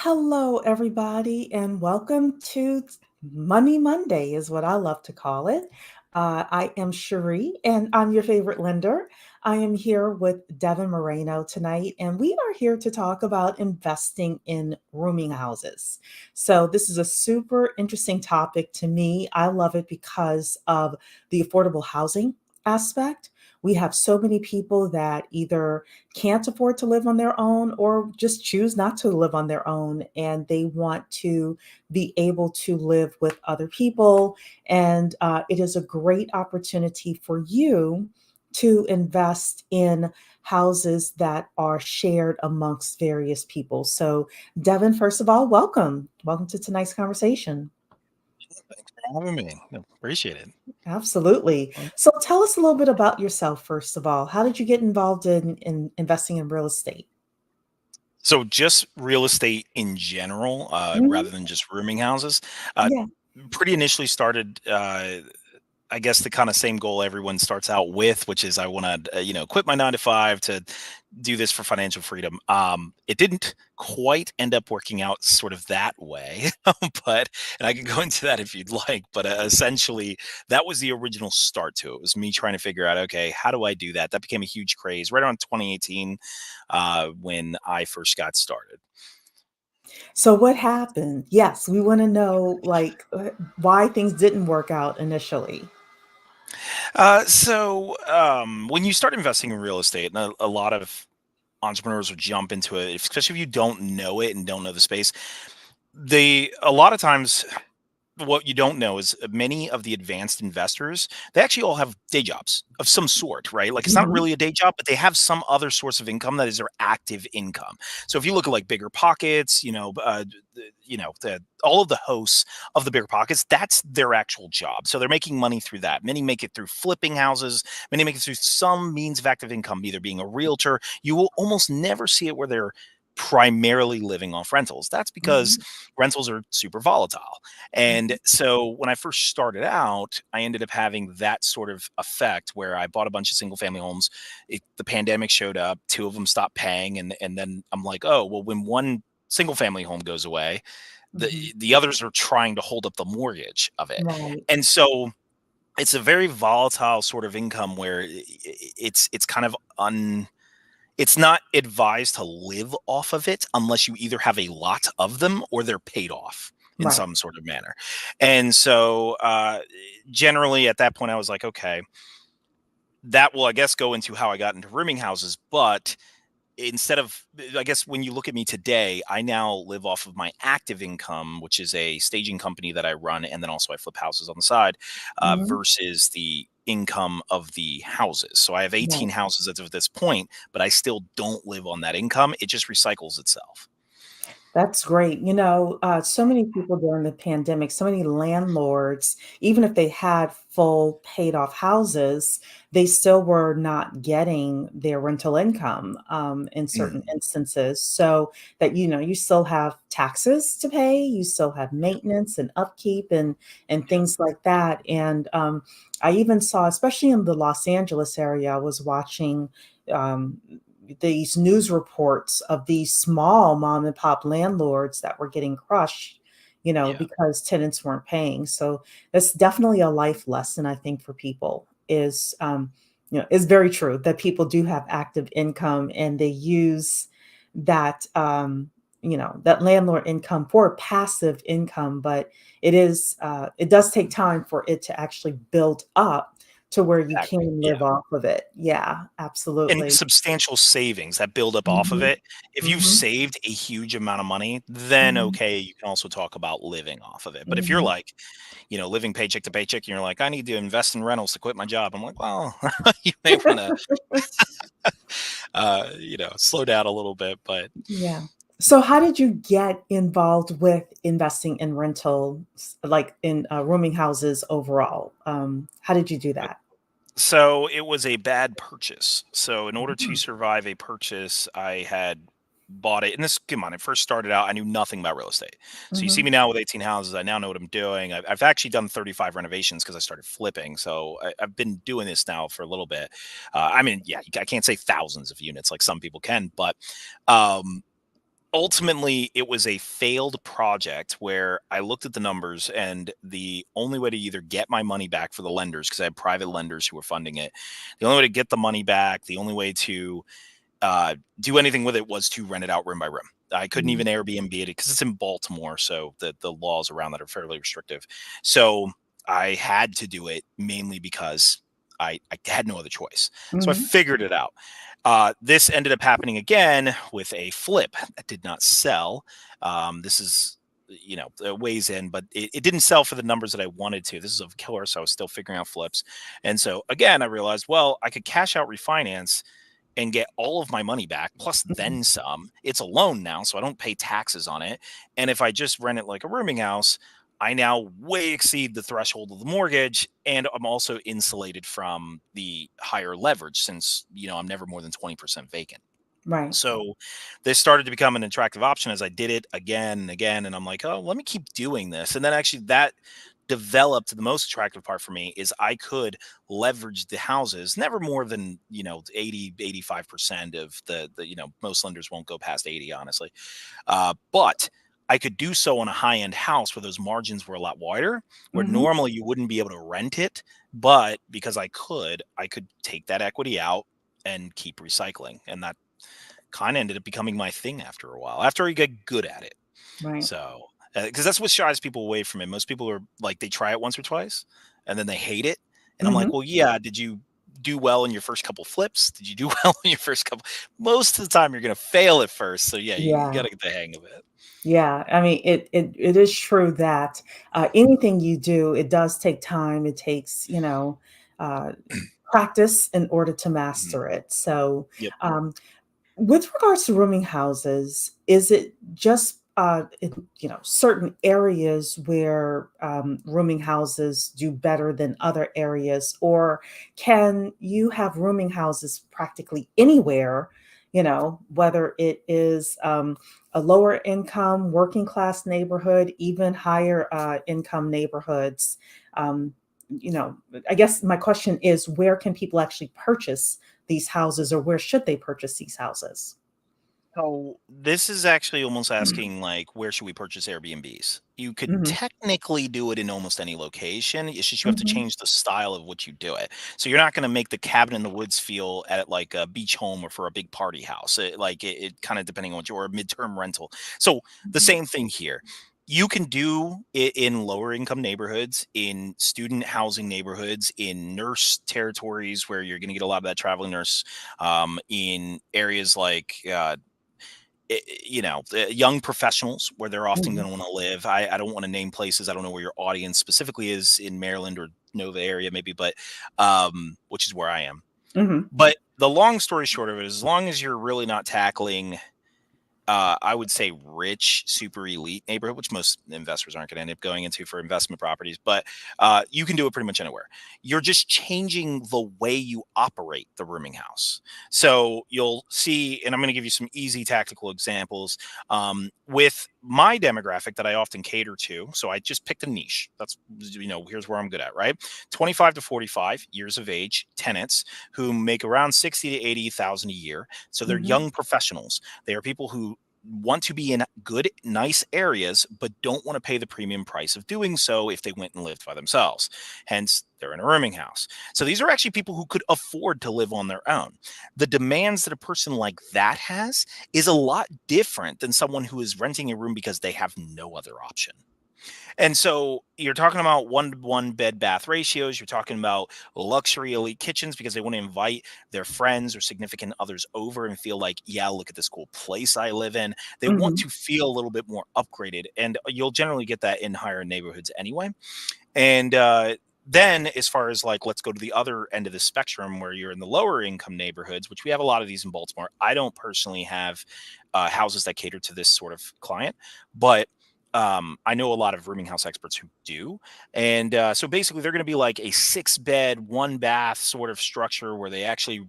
Hello, everybody, and welcome to Money Monday, is what I love to call it. I am Cheree, and I'm your favorite lender. I am here with Devin Moreno tonight, and we are here to talk about investing in rooming houses. So, this is a super interesting topic to me. I love it because of the affordable housing aspect. We have so many people that either can't afford to live on their own or just choose not to live on their own, and they want to be able to live with other people. And it is a great opportunity for you to invest in houses that are shared amongst various people. So, Devin, first of all, welcome to tonight's conversation. Thanks for having me. I appreciate it. Absolutely. So tell us a little bit about yourself, first of all. How did you get involved in investing in real estate? So, just real estate in general, rather Mhm. than just rooming houses, uh, Yeah. pretty initially started. I guess the kind of same goal everyone starts out with, which is I want to, quit my 9 to 5 to do this for financial freedom. It didn't quite end up working out sort of that way, but and I can go into that if you'd like. But essentially, that was the original start to it. Was me trying to figure out, okay, how do I do that? That became a huge craze right around 2018 when I first got started. So what happened? Yes, we want to know why things didn't work out initially. When you start investing in real estate, and a lot of entrepreneurs will jump into it, especially if you don't know it and don't know the space. A lot of times what you don't know is many of the advanced investors, they actually all have day jobs of some sort, right? Like it's not Mhm. really a day job, but they have some other source of income that is their active income. So if you look at like bigger pockets, all of the hosts of the bigger pockets, that's their actual job. So they're making money through that. Many make it through flipping houses. Many make it through some means of active income, either being a realtor. You will almost never see it where they're primarily living off rentals. That's because Mhm. rentals are super volatile. And Mhm. so when I first started out, I ended up having that sort of effect where I bought a bunch of single family homes. The pandemic showed up, two of them stopped paying, and then I'm like, oh well, when one single family home goes away, the Mhm. the others are trying to hold up the mortgage of it, Right. and so it's a very volatile sort of income where it's kind of it's not advised to live off of it unless you either have a lot of them or they're paid off in Right. some sort of manner. And so, generally, at that point, I was like, okay, that will, I guess, go into how I got into rooming houses. But instead of, I guess, when you look at me today, I now live off of my active income, which is a staging company that I run. And then also I flip houses on the side, Mhm. versus the income of the houses. So I have 18 Right. houses as of this point, but I still don't live on that income. It just recycles itself. That's great. So many people during the pandemic, so many landlords, even if they had full paid off houses, they still were not getting their rental income in certain Mhm. instances. So that, you still have taxes to pay, you still have Yep. maintenance and upkeep and Yep. things like that. And I even saw, especially in the Los Angeles area, I was watching um, these news reports of these small mom and pop landlords that were getting crushed, Yeah. because tenants weren't paying. So that's definitely a life lesson, I think, for people is very true that people do have active income and they use that, that landlord income for passive income, but it does take time for it to actually build up to where you Exactly. can Yeah. live off of it. Yeah, And absolutely. substantial savings that build up off of Mhm, it. If you've mhm, saved a huge amount of money, then mhm, okay, you can also talk about living off of it. But if you're mhm. like, living paycheck to paycheck, and you're like, I need to invest in rentals to quit my job. I'm like, well, you may want to, slow down a little bit. But Yeah. So how did you get involved with investing in rentals, like in rooming houses overall? How did you do that? so it was a bad purchase. So in order to Mhm, survive a purchase, I had bought it. And this, come on, it first started out, I knew nothing about real estate. So you see mhm, me now with 18 houses. I now know what I'm doing. I've actually done 35 renovations because I started flipping. So I've been doing this now for a little bit. I mean, yeah, I can't say thousands of units like some people can, but um, ultimately, it was a failed project where I looked at the numbers, and the only way to either get my money back for the lenders, because I had private lenders who were funding it, the only way to get the money back, the only way to do anything with it was to rent it out room by room. I couldn't Mhm. even Airbnb it because it's in Baltimore, so the laws around that are fairly restrictive. So I had to do it mainly because I had no other choice. So I Mhm. figured it out. This ended up happening again with a flip that did not sell. This is a ways in, but it didn't sell for the numbers that I wanted to. This is a killer, so I was still figuring out flips. And so again, I realized, well, I could cash out refinance and get all of my money back plus Mhm. then some. It's a loan now, so I don't pay taxes on it. And if I just rent it like a rooming house, I now way exceed the threshold of the mortgage, and I'm also insulated from the higher leverage since I'm never more than 20% vacant. Right. So this started to become an attractive option as I did it again and again. And I'm like, oh, let me keep doing this. And then actually that developed the most attractive part for me is I could leverage the houses never more than 80-85% of the most lenders won't go past 80, honestly, but I could do so on a high end house where those margins were a lot wider, where Mhm. normally you wouldn't be able to rent it. But because I could take that equity out and keep recycling. And that kind of ended up becoming my thing after a while, after you get good at it. Right. So, because that's what shies people away from it. Most people are like, they try it once or twice and then they hate it. And I'm like, Mhm. well, yeah, did you do well in your first couple flips? Did you do well in your first couple? Most of the time, you're going to fail at first. So, yeah, you got Yeah. to get the hang of it. Yeah. I mean, it is true that anything you do, it does take time. It takes, uh, practice in order to Mhm. master it. So, Yep. um, with regards to rooming houses, is it just in certain areas where rooming houses do better than other areas, or can you have rooming houses practically anywhere? Whether it is a lower income, working class neighborhood, even higher income neighborhoods. Um, I guess my question is, where can people actually purchase these houses, or where should they purchase these houses? So this is actually almost Mhm. asking like, where should we purchase Airbnbs? You could Mhm. technically do it in almost any location. It's just you have to Mhm. change the style of what you do it. So you're not going to make the cabin in the woods feel at like a beach home or for a big party house. It kind of depending on what or a midterm rental. So the Mhm. same thing here. You can do it in lower income neighborhoods, in student housing neighborhoods, in nurse territories where you're going to get a lot of that traveling nurse, in areas like young professionals where they're often Mhm. going to want to live. I don't want to name places. I don't know where your audience specifically is in Maryland or Nova area, maybe, but which is where I am. Mhm. But the long story short of it is, as long as you're really not tackling I would say rich, super elite neighborhood, which most investors aren't going to end up going into for investment properties, but you can do it pretty much anywhere. You're just changing the way you operate the rooming house. So you'll see, and I'm going to give you some easy tactical examples with my demographic that I often cater to. So I just picked a niche. That's, here's where I'm good at, right? 25 to 45 years of age tenants who make around 60 to 80,000 a year. So they're Mhm. young professionals. They are people who want to be in good, nice areas, but don't want to pay the premium price of doing so if they went and lived by themselves. Hence, they're in a rooming house. So these are actually people who could afford to live on their own. The demands that a person like that has is a lot different than someone who is renting a room because they have no other option. And so you're talking about 1 to 1 bed bath ratios. You're talking about luxury elite kitchens because they want to invite their friends or significant others over and feel like, yeah, look at this cool place I live in. They want Mhm. to feel a little bit more upgraded. And you'll generally get that in higher neighborhoods anyway. And then, as far as like, let's go to the other end of the spectrum where you're in the lower income neighborhoods, which we have a lot of these in Baltimore. I don't personally have houses that cater to this sort of client, but I know a lot of rooming house experts who do. And so basically, they're going to be like a 6 bed, 1 bath sort of structure where they actually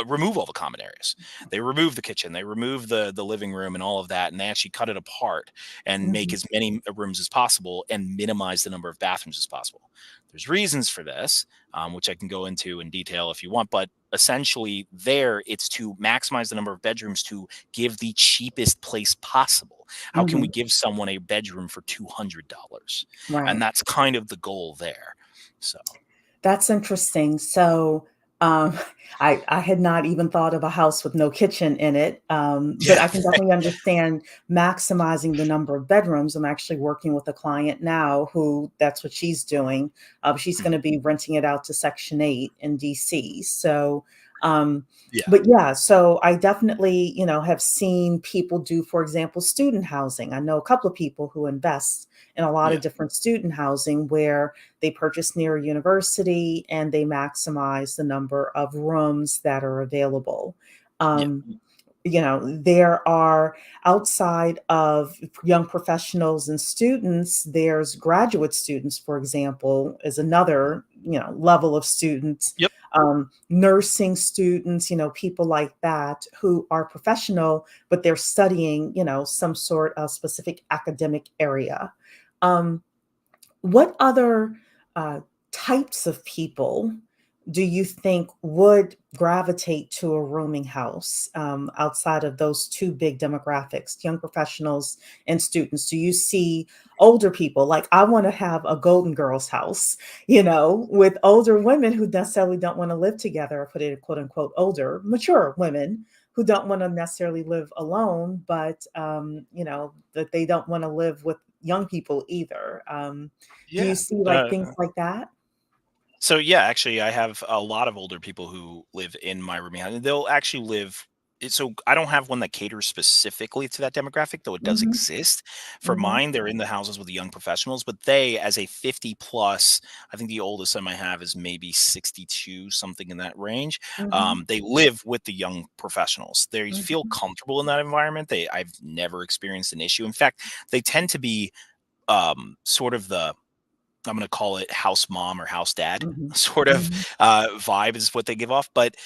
remove all the common areas. They remove the kitchen, they remove the living room and all of that, and they actually cut it apart and make Mhm. as many rooms as possible and minimize the number of bathrooms as possible. There's reasons for this, which I can go into in detail if you want, but essentially there it's to maximize the number of bedrooms to give the cheapest place possible. How can we Mhm. give someone a bedroom for $200? And Right. that's kind of the goal there. So That's interesting. So, um, I had not even thought of a house with no kitchen in it, but yeah, I can definitely understand maximizing the number of bedrooms. I'm actually working with a client now who that's what she's doing. She's going to be renting it out to Section 8 in DC. So, um, yeah, but yeah, so I definitely, have seen people do, for example, student housing. I know a couple of people who invest in a lot yeah, of different student housing where they purchase near a university and they maximize the number of rooms that are available. yeah, There are outside of young professionals and students, there's graduate students, for example, is another, level of students, yep, nursing students, people like that who are professional, but they're studying, some sort of specific academic area. Um, what other uh, types of people do you think would gravitate to a rooming house outside of those two big demographics, young professionals and students? Do you see older people like, I want to have a Golden Girls house, with older women who necessarily don't want to live together, put it quote unquote older, mature women who don't want to necessarily live alone, but that they don't want to live with young people either. Do you yeah. see like things like that? So yeah, actually, I have a lot of older people who live in my rooming house. And they'll actually live. So I don't have one that caters specifically to that demographic, though it does Mhm, exist. For mhm, mine, they're in the houses with the young professionals, but they, as a 50 plus, I think the oldest son I have is maybe 62, something in that range. mhm, They live with the young professionals. They feel mhm, comfortable in that environment. I've never experienced an issue. In fact, they tend to be sort of the I'm going to call it house mom or house dad mhm, sort of mhm. vibe is what they give off. But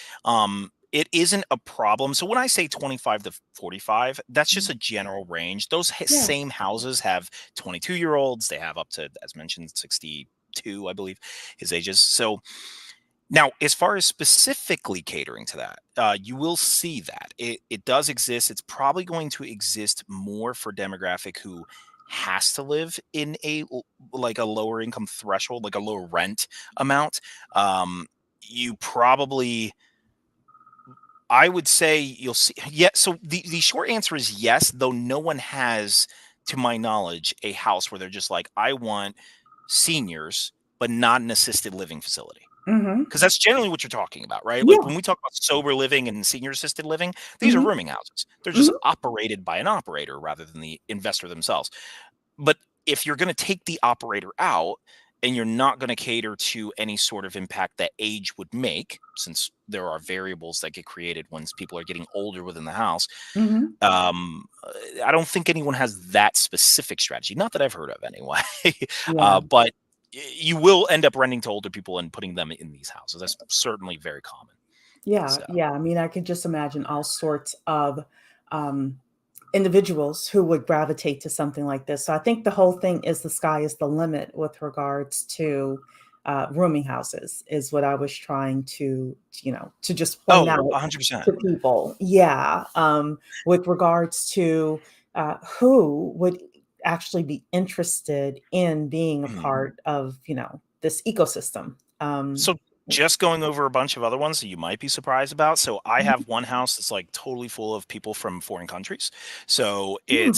it isn't a problem. So when I say 25 to 45, that's just a general range. Those Yeah. same houses have 22-year-olds. They have up to, as mentioned, 62, I believe his age is. So now, as far as specifically catering to that, you will see that it does exist. It's probably going to exist more for demographic who has to live in like a lower income threshold, like a lower rent amount. You probably, I would say, you'll see. Yeah. So the short answer is yes, though no one has, to my knowledge, a house where they're just like, I want seniors, but not an assisted living facility. Mhm. 'Cause that's generally what you're talking about, right? Like, Yeah. when we talk about sober living and senior assisted living, these are Mhm, rooming houses. They're just mhm, operated by an operator rather than the investor themselves. But if you're gonna take the operator out and you're not gonna cater to any sort of impact that age would make, since there are variables that get created once people are getting older within the house, mhm. I don't think anyone has that specific strategy, not that I've heard of anyway. Yeah. But you will end up renting to older people and putting them in these houses. That's certainly very common. Yeah, So, yeah. I mean, I could just imagine all sorts of um, individuals who would gravitate to something like this. So I think the whole thing is the sky is the limit with regards to rooming houses, is what I was trying to just point oh, out 100%. to people. Yeah, with regards to who would actually be interested in being a Mhm. part of, this ecosystem. So just going over a bunch of other ones that you might be surprised about. So I Mhm. have one house that's like totally full of people from foreign countries. So Mm.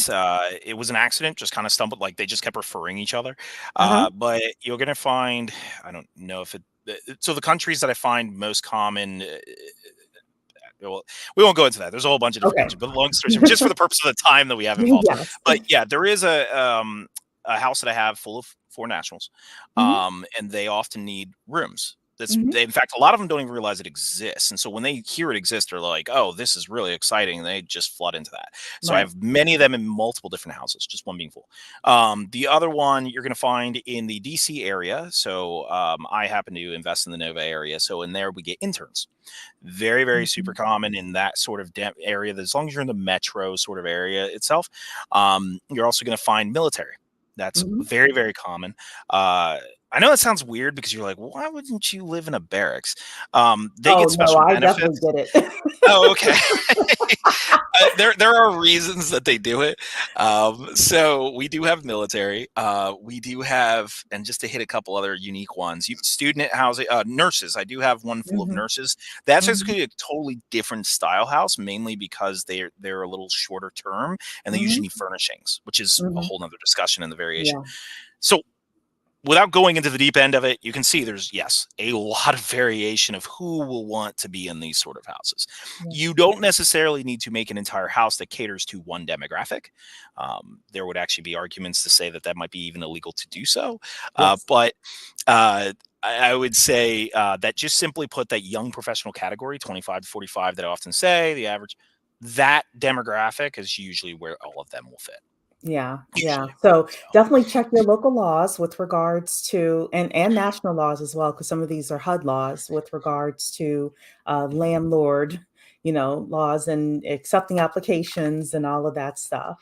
it was an accident, just kind of stumbled, like they just kept referring each other. Uh-huh. But you're gonna find, I don't know if it so the countries that I find most common, well, we won't go into that. There's a whole bunch of different Okay. countries, but long story short, just for the purpose of the time that we have involved. Yes. But yeah, there is a house that I have full of foreign nationals, Mhm. and they often need rooms. Mhm. In fact, a lot of them don't even realize it exists. And so when they hear it exists, they're like, oh, this is really exciting. And they just flood into that. So I Right. have many of them in multiple different houses, just one being full. The other one you're going to find in the DC area. So I happen to invest in the Nova area. So in there, we get interns. Very, very super Mhm. common in that sort of area. As long as you're in the metro sort of area itself, you're also going to find military. That's Mhm. very, very common. Uh, I know it sounds weird because you're like, well, why wouldn't you live in a barracks? They Oh, get no, special I definitely benefits. get it. Oh, okay. There are reasons that they do it. So we do have military. We do have, and just to hit a couple other unique ones, student housing, nurses. I do have one full of Mhm. nurses. That's Mhm. actually a totally different style house, mainly because they're a little shorter term and they usually Mhm. need furnishings, which is a Mhm. whole nother discussion in the variation. Yeah. So without going into the deep end of it, you can see there's, yes, a lot of variation of who will want to be in these sort of houses. Yeah. You don't necessarily need to make an entire house that caters to one demographic. There would actually be arguments to say that that might be even illegal to do so. Yes. But I would say that just simply put that young professional category, 25 to 45, that I often say the average, that demographic is usually where all of them will fit. Yeah, yeah. Usually. So So, definitely check your local laws with regards to and national laws as well, because some of these are HUD laws with regards to landlord, laws and accepting applications and all of that stuff.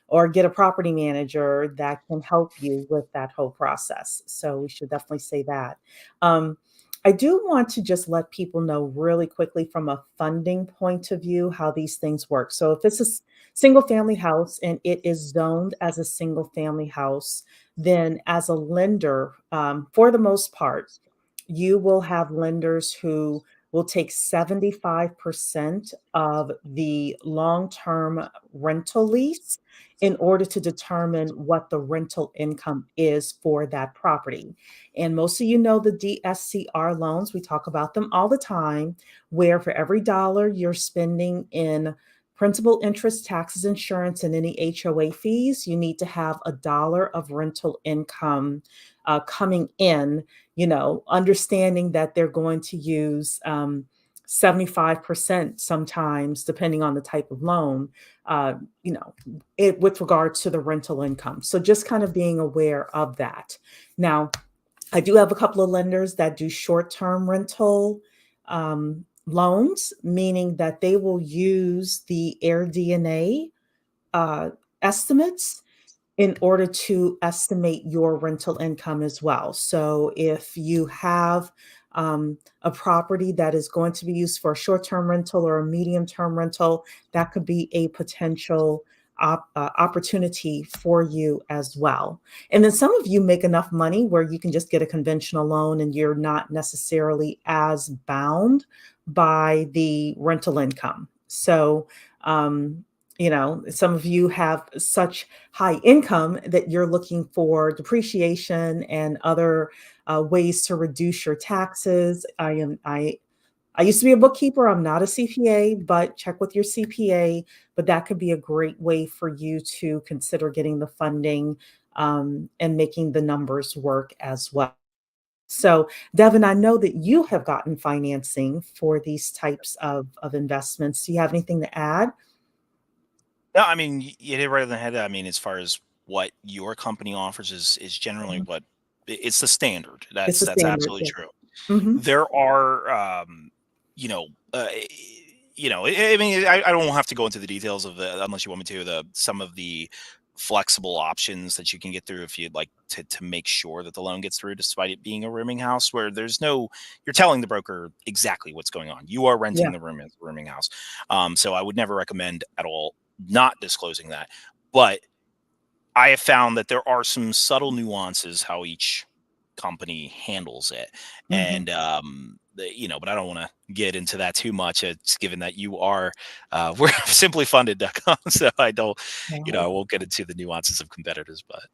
Or get a property manager that can help you with that whole process. So we should definitely say that. Um, I do want to just let people know really quickly from a funding point of view how these things work. So if it's a single family house and it is zoned as a single family house, then as a lender, for the most part, you will have lenders who will take 75% of the long term rental lease in order to determine what the rental income is for that property. And most of you know the DSCR loans, we talk about them all the time, where for every dollar you're spending in principal, interest, taxes, insurance, and any HOA fees, you need to have a dollar of rental income coming in, understanding that they're going to use 75% sometimes, depending on the type of loan, uh, with regards to the rental income. So just kind of being aware of that. Now, I do have a couple of lenders that do short-term rental loans, meaning that they will use the AirDNA uh, estimates in order to estimate your rental income as well. So if you have a property that is going to be used for a short-term rental or a medium-term rental, that could be a potential opportunity for you as well. And then some of you make enough money where you can just get a conventional loan and you're not necessarily as bound by the rental income. So, some of you have such high income that you're looking for depreciation and other ways to reduce your taxes. I used to be a bookkeeper. I'm not a CPA, but check with your CPA. But that could be a great way for you to consider getting the funding and making the numbers work as well. So, Devin, I know that you have gotten financing for these types of investments. Do you have anything to add? no, I mean, you hit it right on the head. I mean, as far as what your company offers is generally Mhm. what it's the standard. It's a That's standard. absolutely Yeah. true. Mhm. There are, you know, uh, I mean, I don't have to go into the details of the unless you want me to the some of the flexible options that you can get through if you'd like to make sure that the loan gets through despite it being a rooming house where there's no you're telling the broker exactly what's going on. You are renting Yeah. the room as a rooming house. So I would never recommend at all not disclosing that. But I have found that there are some subtle nuances how each company handles it, Mhm. and but I don't want to get into that too much. It's given that you are we're SimpliFunded.com, so I don't, I Right. won't get into the nuances of competitors, but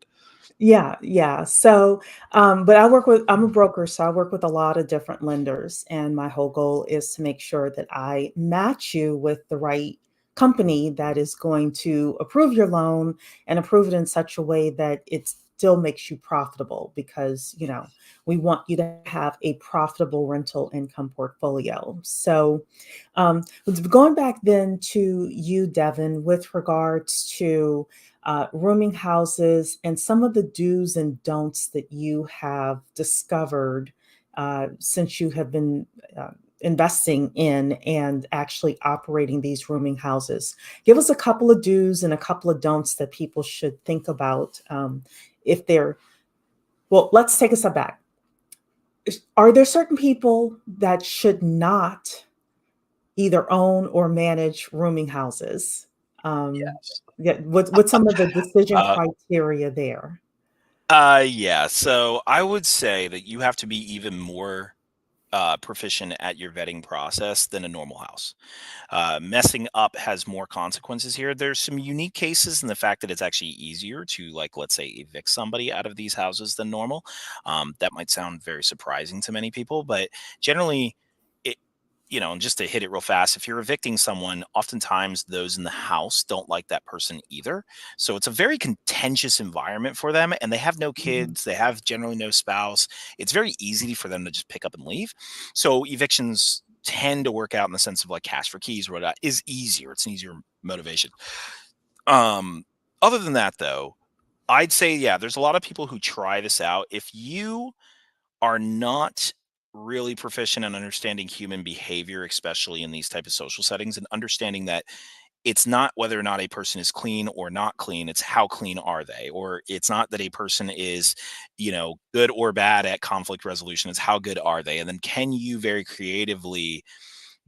Yeah, yeah. So, but I'm a broker, so I work with a lot of different lenders, and my whole goal is to make sure that I match you with the right company that is going to approve your loan and approve it in such a way that it's still makes you profitable because, we want you to have a profitable rental income portfolio. So, going back then to you, Devin, with regards to rooming houses and some of the do's and don'ts that you have discovered since you have been investing in and actually operating these rooming houses. Give us a couple of do's and a couple of don'ts that people should think about if they're, well, let's take a step back. Are there certain people that should not either own or manage rooming houses? Yes. Yeah, what's some of the decision Uh, criteria there? yeah. So I would say that you have to be even more proficient at your vetting process than a normal house. Messing up has more consequences here. There's some unique cases in the fact that it's actually easier to, like, let's say, evict somebody out of these houses than normal. That might sound very surprising to many people, but generally, it, and just to hit it real fast, if you're evicting someone, oftentimes those in the house don't like that person either. So it's a very contentious environment for them, and they have no Mhm, kids. They have generally no spouse. It's very easy for them to just pick up and leave. So evictions tend to work out in the sense of like cash for keys or whatnot is easier. It's an easier motivation. Um, Other than that, though, I'd say, yeah, there's a lot of people who try this out. If you are not really proficient in understanding human behavior, especially in these type of social settings, and understanding that it's not whether or not a person is clean or not clean, it's how clean are they, or it's not that a person is, good or bad at conflict resolution, it's how good are they, and then can you very creatively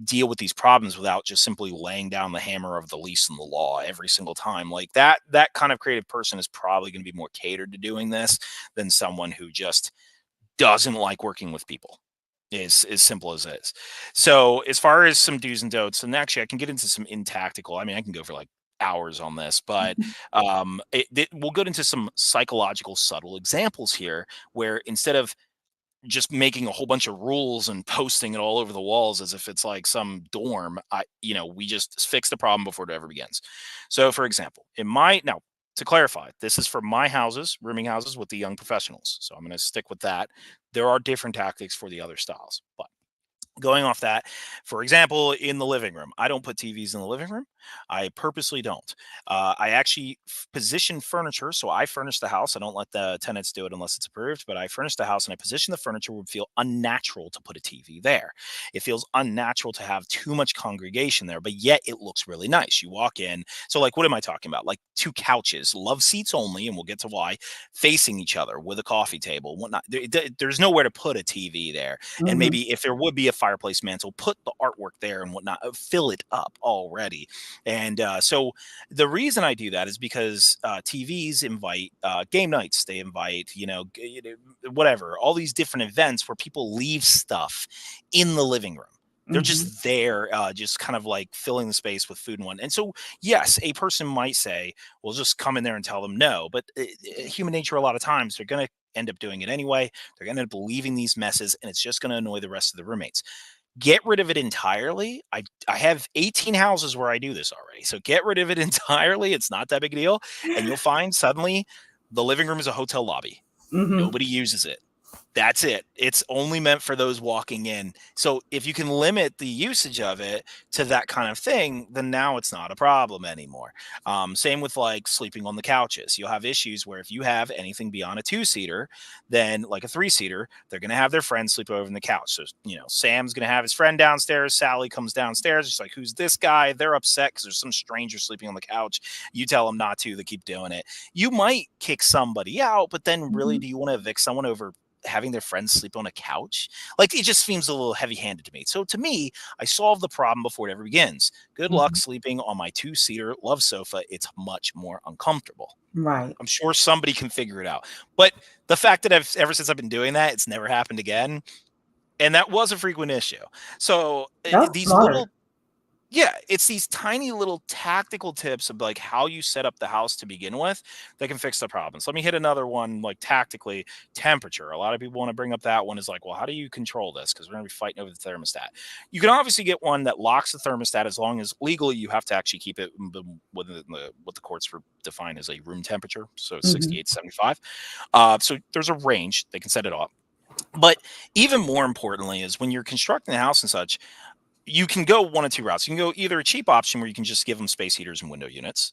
deal with these problems without just simply laying down the hammer of the lease and the law every single time. Like that kind of creative person is probably going to be more catered to doing this than someone who just doesn't like working with people. Is as simple as it is. So as far as some do's and don'ts, and actually I can get into some in tactical. I mean, I can go for like hours on this, but mhm, we'll get into some psychological subtle examples here where instead of just making a whole bunch of rules and posting it all over the walls as if it's like some dorm, we just fix the problem before it ever begins. So for example, now, to clarify, this is for my houses, rooming houses with the young professionals, so I'm going to stick with that. There are different tactics for the other styles, but going off that, for example, in the living room, I don't put TVs in the living room. I purposely don't. I actually position furniture. So I furnish the house. I don't let the tenants do it unless it's approved, but I furnish the house and I position the furniture would feel unnatural to put a TV there. It feels unnatural to have too much congregation there, but yet it looks really nice. You walk in. So, like, what am I talking about? Like two couches, love seats only, and we'll get to why, facing each other with a coffee table, whatnot. There's nowhere to put a TV there, and mhm, maybe if there would be a fireplace mantle, put the artwork there and whatnot, fill it up already. And so the reason I do that is because TVs invite game nights, they invite, whatever, all these different events where people leave stuff in the living room. They're mhm, just there, just kind of like filling the space with food and one. And so, yes, a person might say, "Well, just come in there and tell them no." But human nature, a lot of times, they're going to end up doing it anyway. They're going to end up leaving these messes, and it's just going to annoy the rest of the roommates. Get rid of it entirely. I have 18 houses where I do this already. So get rid of it entirely. It's not that big a deal. And you'll find suddenly the living room is a hotel lobby. mhm, Nobody uses it. That's it. It's only meant for those walking in. So if you can limit the usage of it to that kind of thing, then now it's not a problem anymore. Same with like sleeping on the couches. You'll have issues where if you have anything beyond a two-seater, then like a three-seater, they're going to have their friends sleep over on the couch. So, Sam's going to have his friend downstairs. Sally comes downstairs. It's like, who's this guy? They're upset because there's some stranger sleeping on the couch. You tell them not to, they keep doing it. You might kick somebody out, but then really, mhm, do you want to evict someone over having their friends sleep on a couch? Like, it just seems a little heavy handed to me. So to me, I solve the problem before it ever begins. Good luck mhm. sleeping on my two-seater love sofa. It's much more uncomfortable. Right. I'm sure somebody can figure it out. But the fact that ever since I've been doing that, it's never happened again. And that was a frequent issue. So That's these smart. little Yeah, it's these tiny little tactical tips of like how you set up the house to begin with that can fix the problem. So let me hit another one, like tactically, temperature. A lot of people want to bring up that one is like, well, how do you control this? Because we're going to be fighting over the thermostat. You can obviously get one that locks the thermostat as long as legally you have to actually keep it within what the courts define as a room temperature. So Mhm. 68 to 75. So there's a range they can set it off. But even more importantly is when you're constructing the house and such, you can go one of two routes. You can go either a cheap option where you can just give them space heaters and window units.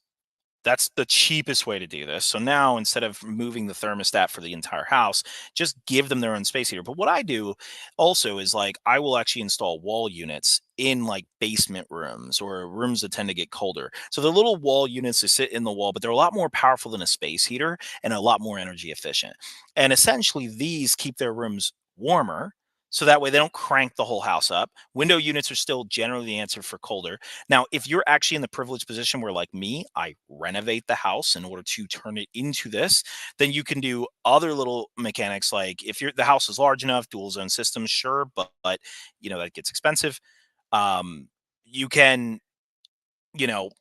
That's the cheapest way to do this. So now instead of moving the thermostat for the entire house, just give them their own space heater. But what I do also is like I will actually install wall units in like basement rooms or rooms that tend to get colder. So the little wall units that sit in the wall, but they're a lot more powerful than a space heater and a lot more energy efficient. And essentially these keep their rooms warmer. So that way they don't crank the whole house up. Window units are still generally the answer for colder. Now, if you're actually in the privileged position where, like me, I renovate the house in order to turn it into this, then you can do other little mechanics. Like if the house is large enough, dual zone systems, sure, but that gets expensive. Um, you can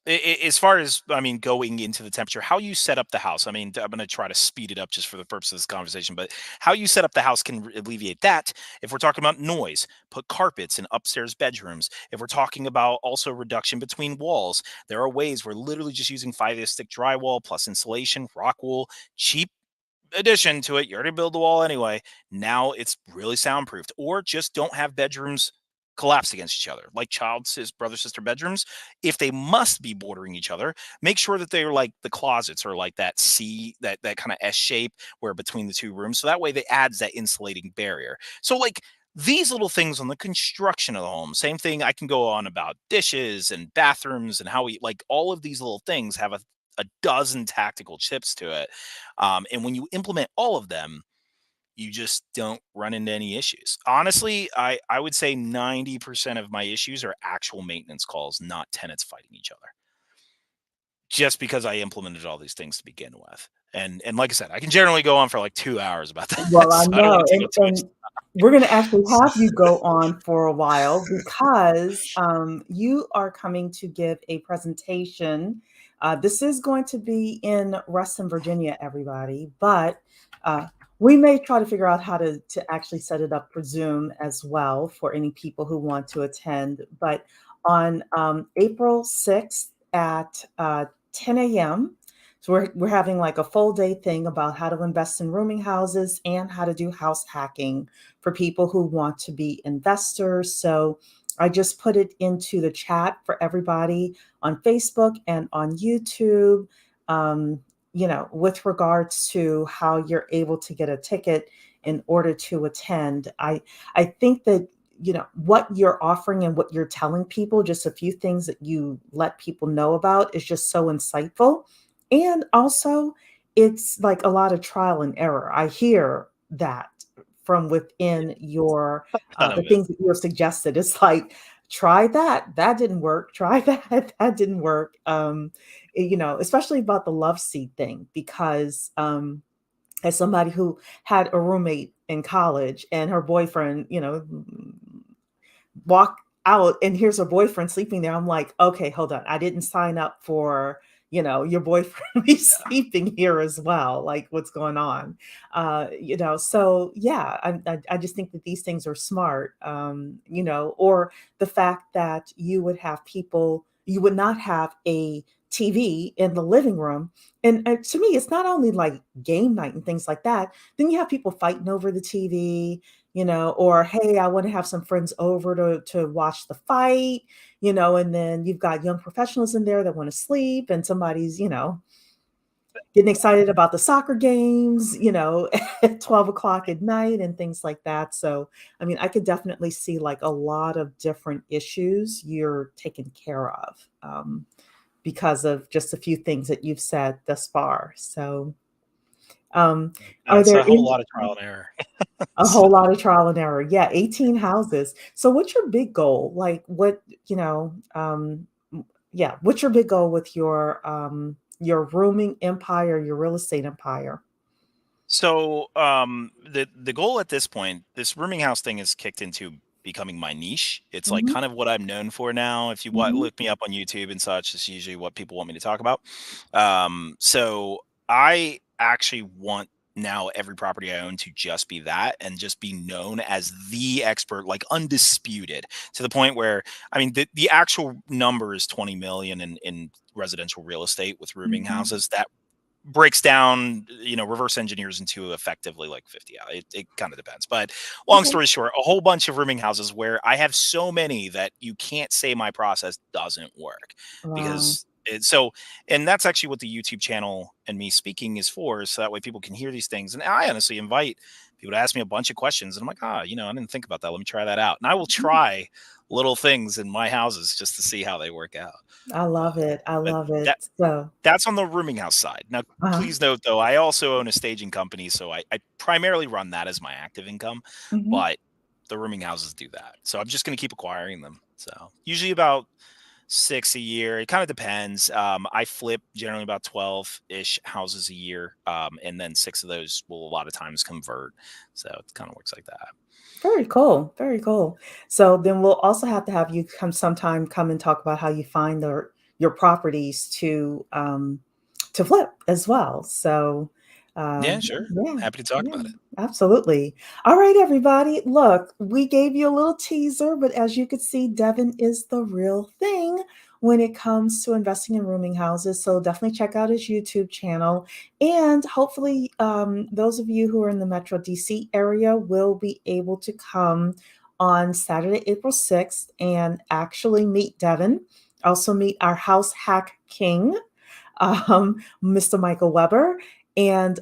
as far as I mean, going into the temperature, how you set up the house. I mean, I'm going to try to speed it up just for the purpose of this conversation, but how you set up the house can alleviate that. If we're talking about noise, put carpets in upstairs bedrooms. If we're talking about also reduction between walls, there are ways we're literally just using 5 stick drywall plus insulation, rock wool, cheap addition to it. You already build the wall anyway. Now it's really soundproofed. Or just don't have bedrooms collapse against each other, like brother sister bedrooms. If they must be bordering each other, make sure that they're like the closets are like that that kind of S shape where between the two rooms. So that way they adds that insulating barrier. So like these little things on the construction of the home, same thing I can go on about dishes and bathrooms and how we like all of these little things have a dozen tactical chips to it. And when you implement all of them, you just don't run into any issues. Honestly, I would say 90% of my issues are actual maintenance calls, not tenants fighting each other. Just because I implemented all these things to begin with. And like I said, I can generally go on for like 2 hours about that. Well, I So I don't know, want to take up too much. and we're gonna actually have you go on for a while because, you are coming to give a presentation. This is going to be in Reston, Virginia, everybody, but, uh, we may try to figure out how to actually set it up for Zoom as well for any people who want to attend. But on, April 6th at, 10 a.m., so we're having like a full day thing about how to invest in rooming houses and how to do house hacking for people who want to be investors. So I just put it into the chat for everybody on Facebook and on YouTube. Um, with regards to how you're able to get a ticket in order to attend. I think that what you're offering and what you're telling people, just a few things that you let people know about, is just so insightful. And also, it's like a lot of trial and error. I hear that from within your Ton the of it. things that you have suggested. It's like, try that. That didn't work. Try that. That didn't work. Especially about the love seat thing, because as somebody who had a roommate in college and her boyfriend, walk out and here's her boyfriend sleeping there. I'm like, okay, hold on. I didn't sign up for, your boyfriend be sleeping here as well. Like, what's going on? So yeah, I just think that these things are smart. Or the fact that you would not have a TV in the living room. And to me, it's not only like game night and things like that. Then you have people fighting over the TV, or hey, I want to have some friends over to watch the fight, and then you've got young professionals in there that want to sleep, and somebody's, getting excited about the soccer games, at 12 o'clock at night and things like that. So, I mean, I could definitely see like a lot of different issues you're taking care of, because of just a few things that you've said thus far. So, um, are It's there a whole any lot of trial and error. a So whole lot of trial and error. Yeah, 18 houses. So what's your big goal? Like what, yeah, what's your big goal with your rooming empire, your real estate empire? So the goal at this point, this rooming house thing is kicked into becoming my niche. It's like Mhm. kind of what I'm known for now. If you Mhm. look me up on YouTube and such, it's usually what people want me to talk about. So I actually want now every property I own to just be that and just be known as the expert, like undisputed, to the point where, I mean, the actual number is 20 million in residential real estate with rooming Mhm. houses. That breaks down, reverse engineers into effectively like 50 out. It kind of depends. But long Okay. story short, a whole bunch of rooming houses where I have so many that you can't say my process doesn't work Wow. because so, and that's actually what the YouTube channel and me speaking is for, so that way people can hear these things. And I honestly invite people to ask me a bunch of questions. And I'm like, I didn't think about that. Let me try that out. And I will Mhm. try little things in my houses just to see how they work out. I love Uh, it. I but love that it. So, that's on the rooming house side. Now, uh-huh. please note though, I also own a staging company, so I primarily run that as my active income, Mhm. but the rooming houses do that. So I'm just going to keep acquiring them. So usually about 6 a year. It kind of depends. I flip generally about 12-ish houses a year, and then 6 of those will a lot of times convert. So it kind of works like that. Very cool. Very cool. So then we'll also have to have you come and talk about how you find your properties to flip as well. So Yeah, sure. yeah, Happy to talk yeah, about it. absolutely. All right, everybody. Look, we gave you a little teaser, but as you could see, Devin is the real thing when it comes to investing in rooming houses. So definitely check out his YouTube channel. And hopefully, those of you who are in the Metro DC area will be able to come on Saturday, April 6th, and actually meet Devin. Also, meet our house hack king, Mr. Michael Weber. And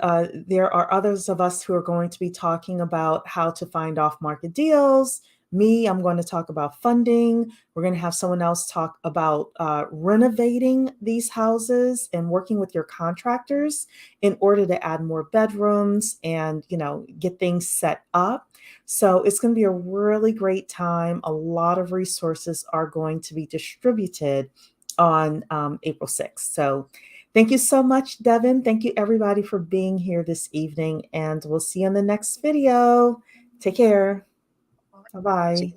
there are others of us who are going to be talking about how to find off market deals. Me, I'm going to talk about funding. We're going to have someone else talk about renovating these houses and working with your contractors in order to add more bedrooms and, get things set up. So it's going to be a really great time. A lot of resources are going to be distributed on April 6th. So thank you so much, Devin. Thank you, everybody, for being here this evening. And we'll see you in the next video. Take care. Bye bye.